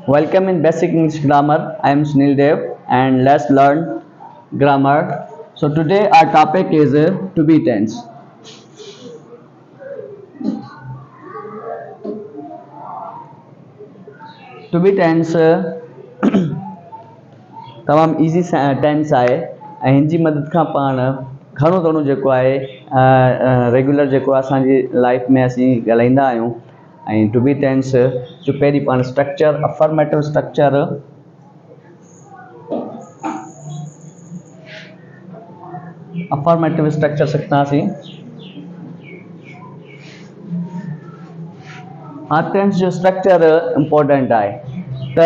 Welcome in Basic English Grammar. I am Sunil Dev and let's learn grammar. So today our topic is to be tense. To be tense तमाम easy tense आहे ऐं हिन जी मदद खां पाण घणो घणो जेको आहे रेगुलर जेको असांजी लाइफ में असीं ॻाल्हाईंदा आहियूं ऐं टू बी टेंस जो पहिरीं पाण स्ट्रक्चर अफर्मेटिव स्ट्रक्चर सिखंदासीं। हाँ टेंस जो स्ट्रक्चर इम्पोर्टेंट आहे त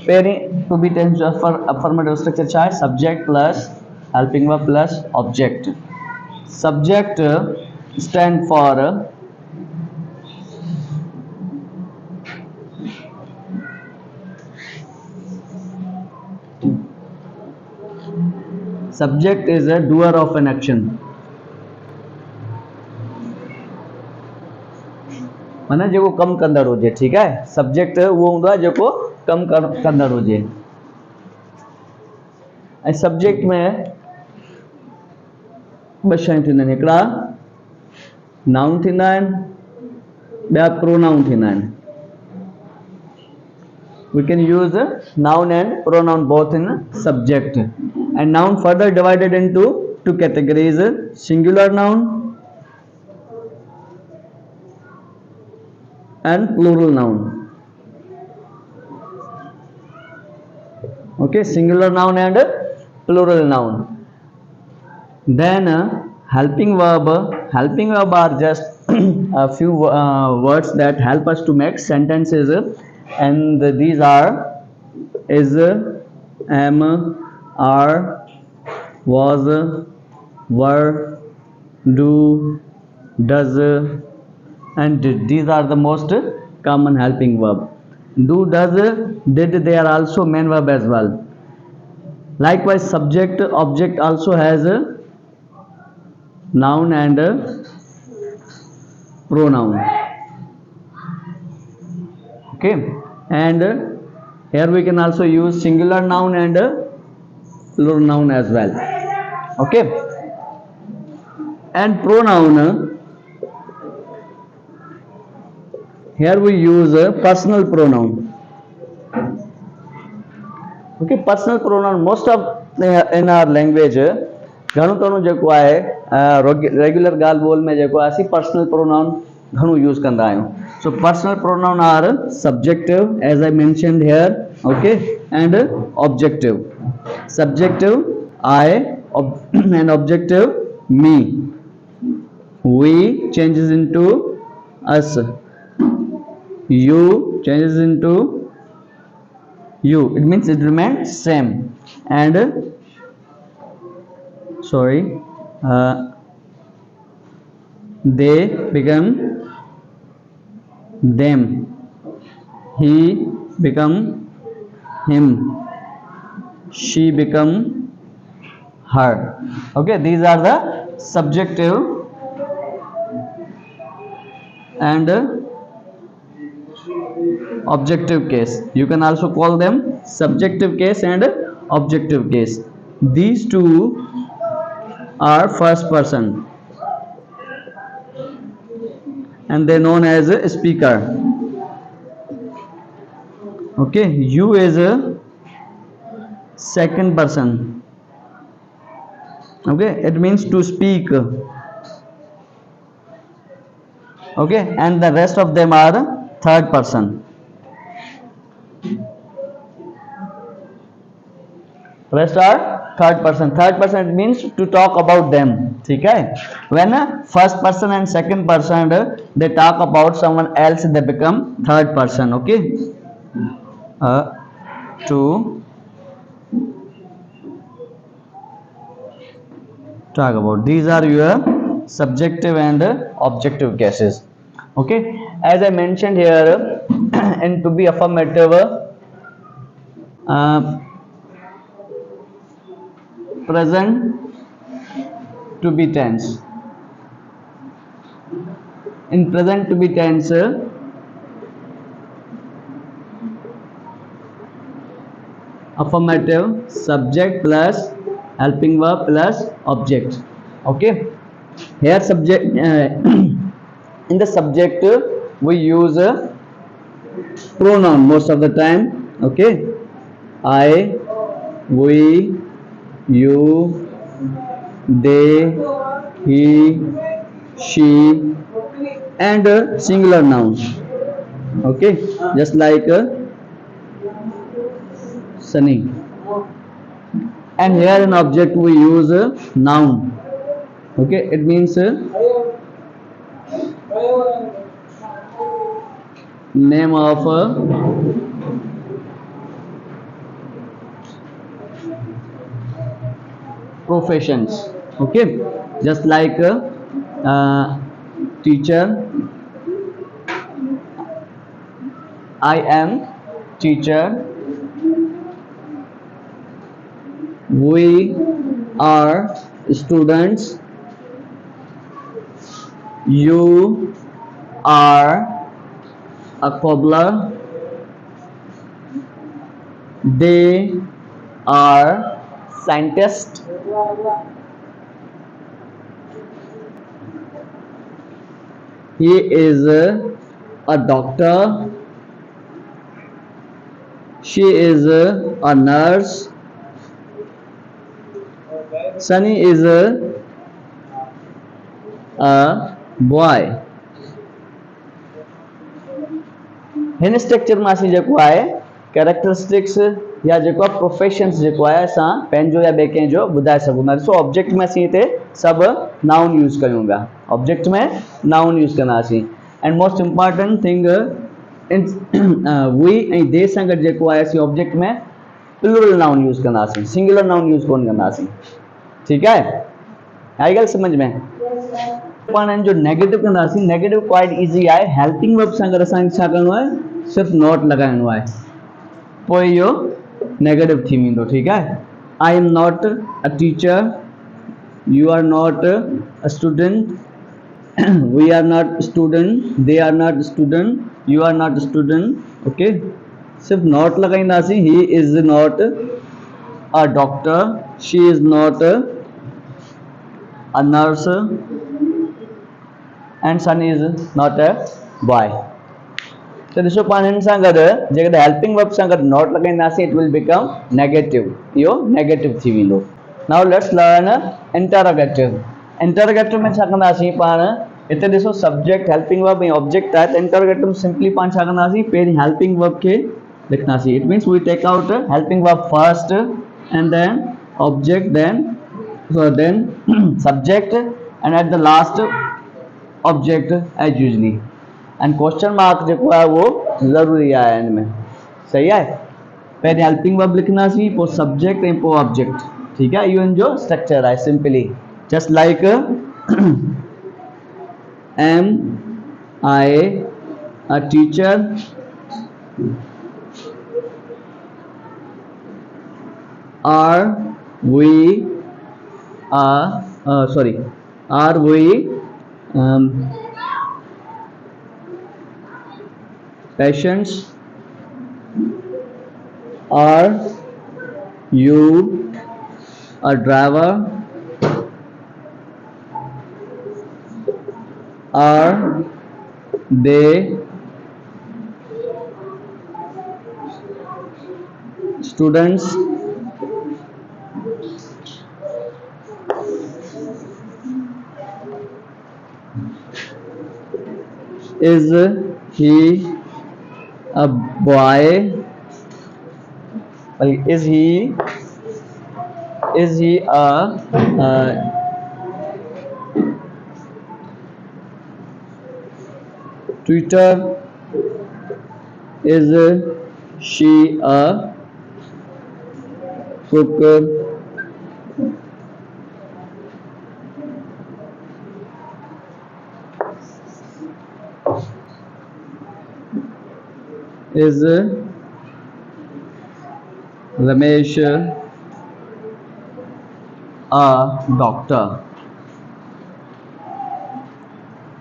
पहिरीं टू बी टेंस जो अफर्मेटिव स्ट्रक्चर छा आहे? Subject plus helping verb plus object. Subject stand for subject is a doer of an action। माना जेको कम कंदड़ हुजे, ठीक है। सब्जेक्ट वो हूंदो आहे जेको कम कंदड़ हुजे। ऐं सब्जेक्ट में ॿ शयूं थींदा आहिनि, हिकिड़ा नाउन थींदा आहिनि, ॿिया प्रोनाउन थींदा आहिनि। We can use noun and pronoun both in subject, and noun further divided into two categories: singular noun and plural noun. Okay, singular noun and plural noun. Then helping verb are just a few words that help us to make sentences, and these are is, am, are, was, were, do, does and did. These are the most common helping verb. Do, does, did, they are also main verb as well. Likewise, subject object also has a noun and a pronoun. Okay, and here we can also use singular noun and plural noun as well. Okay, and pronoun, here we use a personal pronoun. Okay, personal pronoun most of in our language घणो घणो जेको आहे regular ॻाल्हि ॿोल में जेको आहे असीं personal pronoun घणो यूज़ कंदा आहियूं। So personal pronoun are subjective as I mentioned here, okay, and objective. Subjective I and objective me, we changes into us, you changes into you, it means it remains same, and they become them, he become him, she become her. Okay, these are the subjective and objective case. You can also call them subjective case and objective case. These two are first person and they known as a speaker. Okay, you is a second person. Okay, it means to speak. Okay, and the rest of them are third person. Rest are third person. Third person means to talk about them, ठीक है। When first person and second person they talk about someone else, they become third person. Okay, to talk about, these are your subjective and objective cases. Okay, as I mentioned here and to be affirmative, present to be tense. In present to be tense, affirmative, subject plus helping verb plus object. Okay, here subject in the subject we use a pronoun most of the time. Okay, I, we, you, they, he, she, and singular nouns. Okay, just like Sunny. And here in object we use a noun. Okay, it means name of professions. Okay, just like teacher, I am teacher, we are students, you are a cobbler, they are scientists, he is a doctor, she is a nurse, Sunny is a boy. हिन structure में असीं जेको आहे characteristics या जेको professions जेको आहे असां पंहिंजो या ॿिए कंहिंजो ॿुधाए सघूं था। ॾिसो ऑब्जेक्ट में असीं हिते सभु नाउन यूज़ कयूं पिया, ऑब्जेक्ट में नाउन यूज़ कंदासीं। And most important thing in we ऐं दे सां गॾु जेको आहे असीं ऑब्जेक्ट में प्लूरल नाउन यूज़ कंदासीं, सिंगुलर नाउन यूज़ कोन कंदासीं। ठीकु आहे, आई ॻाल्हि सम्झ में? पाण हिन जो नेगेटिव कंदासीं। नेगेटिव क्वाइट इज़ी आहे। हेल्पिंग वर्ब सां गॾु असांखे छा करिणो आहे, सिर्फ़ु नॉट लॻाइणो आहे, पोइ इहो नेगेटिव थी वेंदो। ठीकु आहे, I am not a teacher, you are not a student, we are not student, they are not student, you are not student. Okay, सिर्फ़ु नॉट लॻाईंदासीं। He is not a doctor, she is not a nurse, and Sunny is not a boy. So ॾिसो पाण हिन सां गॾु जेकॾहिं helping verb सां गॾु नॉट लॻाईंदासीं इट विल बिकम नेगेटिव, इहो नेगेटिव थी वेंदो। Now let's learn interrogative. Interrogative में छा कंदासीं पाण, हिते ॾिसो सब्जेक्ट हेल्पिंग वर्ब ऐं ऑब्जेक्ट आहे, त इंटरोगेटिव में सिंपली पाण छा कंदासीं, पहिरीं हेल्पिंग वर्ब खे लिखंदासीं। It means we take out helping verb first and then object, then subject and at the last object as usually. And question mark जेको आहे वो ज़रूरी आहे हिन में। सही आहे, पहिरीं हेल्पिंग वर्ब लिखंदासीं, पोइ सब्जेक्ट ऐं पोइ ऑब्जेक्ट। ठीकु आहे, इहो हिन जो स्ट्रक्चर आहे simply. Just like am I a teacher, are we are we patients, are you a driver, are they students, is he a boy, is he a tutor, is she a cook, is Ramesh a doctor।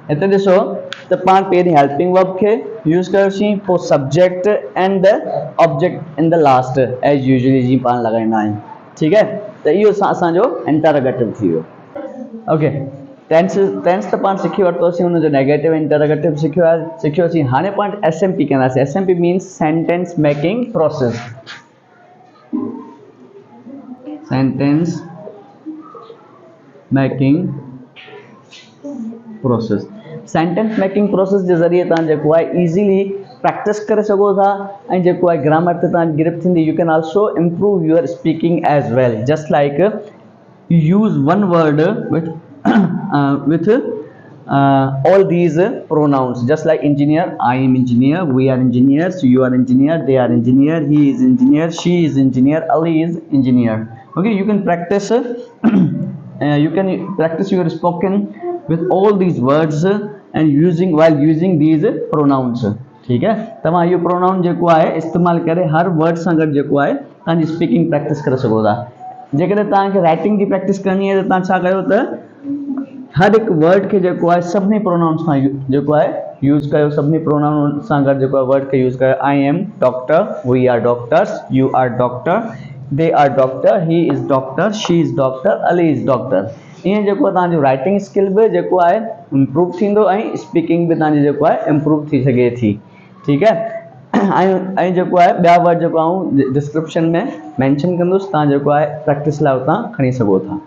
हिते ॾिसो त पाण पहिरीं helping verb खे use कयोसीं, पोइ subject and the object in the last as usually जीअं पाण लॻाईंदा आहियूं। ठीकु आहे, त इहो असांजो इंटरोगेटिव थी वियो। ओके, टेंस टेंस त पाण सिखी वरितोसीं, हुनजो नेगेटिव इंटरोगेटिव सिखियोसीं। हाणे पाण SMP कंदासीं। SMP means sentence making process. Sentence making process. Sentence making process जे ज़रिए तव्हां जेको आहे ईज़ीली प्रैक्टिस करे सघो था, ऐं जेको आहे ग्रामर ते तव्हां गिरफ़्ट थींदी। You can also improve your speaking as well, just like you use one word with all these pronouns, just like engineer, I am engineer, we are engineers, you are engineer, they are engineer, he is engineer, she is engineer, Ali is engineer. Okay, you can practice your spoken with all these words and while using these pronouns. ठीक है, तव्हां इहो pronoun जेको आहे इस्तेमालु करे हर word सां गॾु जेको आहे तव्हांजी स्पीकिंग प्रैक्टिस करे सघो था। जेकॾहिं तव्हांखे राइटिंग जी प्रैक्टिस करणी आहे त तव्हां छा कयो, त हर हिकु वर्ड खे जेको आहे सभिनी प्रोनाउंस सां जेको आहे यूज़ कयो, सभिनी प्रोनाउन सां गॾु जेको आहे वर्ड खे यूज़ कयो। I am doctor, we are doctors, you are doctor, they are doctor, he is doctor, she is doctor, Ali is doctor. ईअं जेको आहे तव्हांजो राइटिंग स्किल बि जेको आहे इम्प्रूव थींदो, ऐं स्पीकिंग बि तव्हांजी जेको आहे इम्प्रूव थी सघे थी। ठीकु आहे, ऐं जेको आहे ॿिया वर्ड जेको आऊं डिस्क्रिप्शन में मेंशन कंदुसि, तव्हां जेको आहे प्रैक्टिस लाइ उतां खणी सघो था।